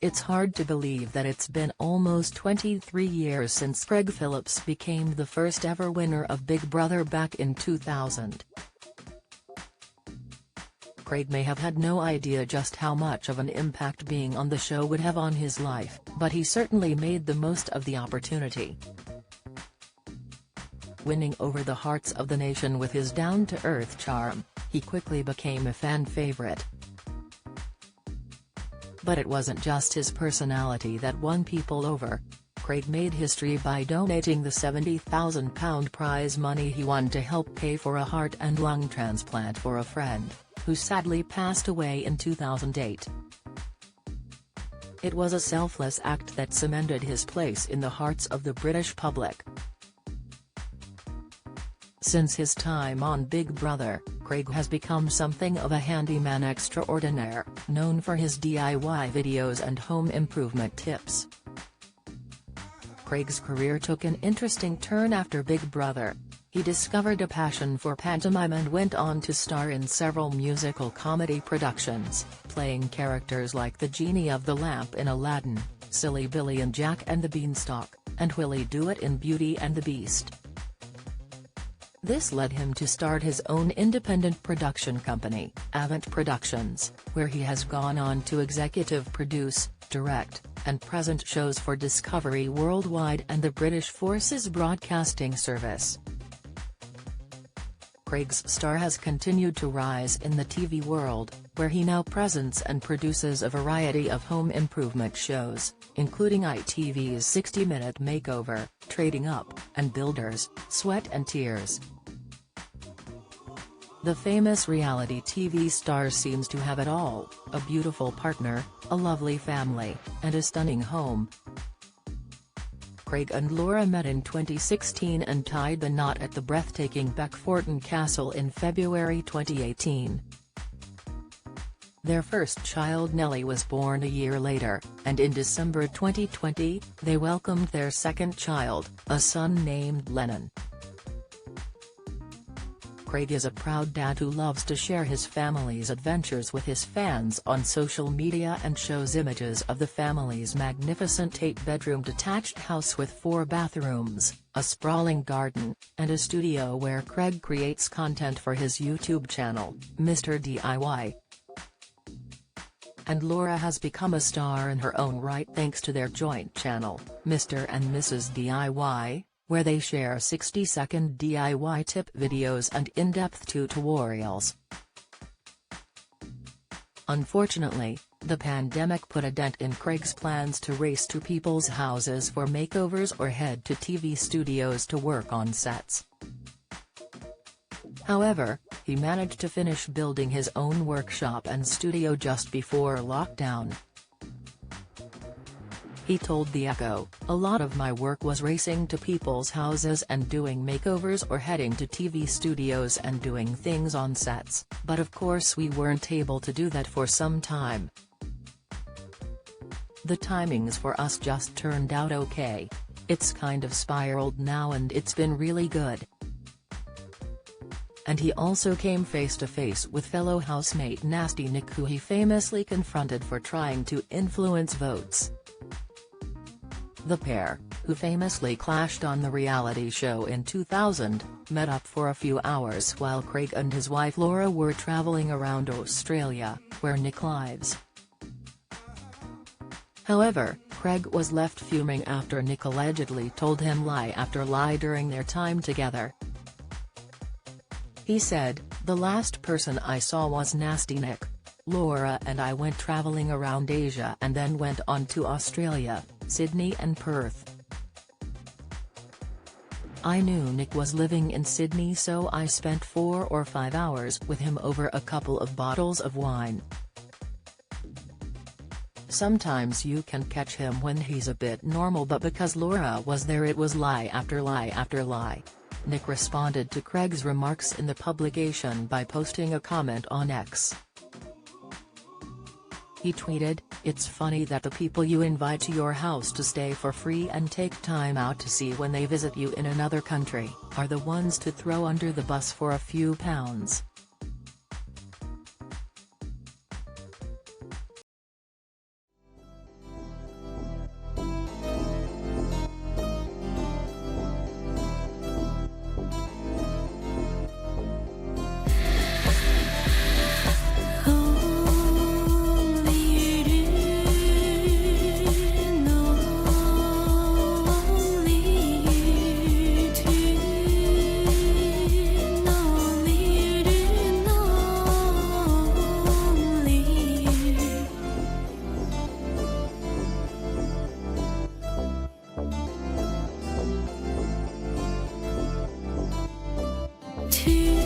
It's hard to believe that it's been almost 23 years since Craig Phillips became the first ever winner of Big Brother back in 2000. Craig may have had no idea just how much of an impact being on the show would have on his life, but he certainly made the most of the opportunity. Winning over the hearts of the nation with his down-to-earth charm, he quickly became a fan favorite. But it wasn't just his personality that won people over. Craig made history by donating the £70,000 prize money he won to help pay for a heart and lung transplant for a friend, who sadly passed away in 2008. It was a selfless act that cemented his place in the hearts of the British public. Since his time on Big Brother, Craig has become something of a handyman extraordinaire, known for his DIY videos and home improvement tips. Craig's career took an interesting turn after Big Brother. He discovered a passion for pantomime and went on to star in several musical comedy productions, playing characters like the Genie of the Lamp in Aladdin, Silly Billy and Jack and the Beanstalk, and Willie Do-It in Beauty and the Beast. This led him to start his own independent production company, Avant Productions, where he has gone on to executive produce, direct, and present shows for Discovery Worldwide and the British Forces Broadcasting Service. Craig's star has continued to rise in the TV world, where he now presents and produces a variety of home improvement shows, including ITV's 60-Minute Makeover, Trading Up, and Builders, Sweat and Tears. The famous reality TV star seems to have it all: a beautiful partner, a lovely family, and a stunning home. Craig and Laura met in 2016 and tied the knot at the breathtaking Beckforton Castle in February 2018. Their first child Nellie was born a year later, and in December 2020, they welcomed their second child, a son named Lennon. Craig is a proud dad who loves to share his family's adventures with his fans on social media and shows images of the family's magnificent 8-bedroom detached house with 4 bathrooms, a sprawling garden, and a studio where Craig creates content for his YouTube channel, Mr. DIY. And Laura has become a star in her own right thanks to their joint channel, Mr. and Mrs. DIY, where they share 60-second DIY tip videos and in-depth tutorials. Unfortunately, the pandemic put a dent in Craig's plans to race to people's houses for makeovers or head to TV studios to work on sets. However, he managed to finish building his own workshop and studio just before lockdown. He told The Echo, "A lot of my work was racing to people's houses and doing makeovers or heading to TV studios and doing things on sets, but of course we weren't able to do that for some time. The timings for us just turned out okay. It's kind of spiraled now and it's been really good." And he also came face-to-face with fellow housemate Nasty Nick, who he famously confronted for trying to influence votes. The pair, who famously clashed on the reality show in 2000, met up for a few hours while Craig and his wife Laura were traveling around Australia, where Nick lives. However, Craig was left fuming after Nick allegedly told him lie after lie during their time together. He said, "The last person I saw was Nasty Nick. Laura and I went traveling around Asia and then went on to Australia, Sydney and Perth. I knew Nick was living in Sydney, so I spent 4 or 5 hours with him over a couple of bottles of wine. Sometimes you can catch him when he's a bit normal, but because Laura was there it was lie after lie after lie." Nick responded to Craig's remarks in the publication by posting a comment on X. He tweeted, "It's funny that the people you invite to your house to stay for free and take time out to see when they visit you in another country, are the ones to throw under the bus for a few pounds." 去。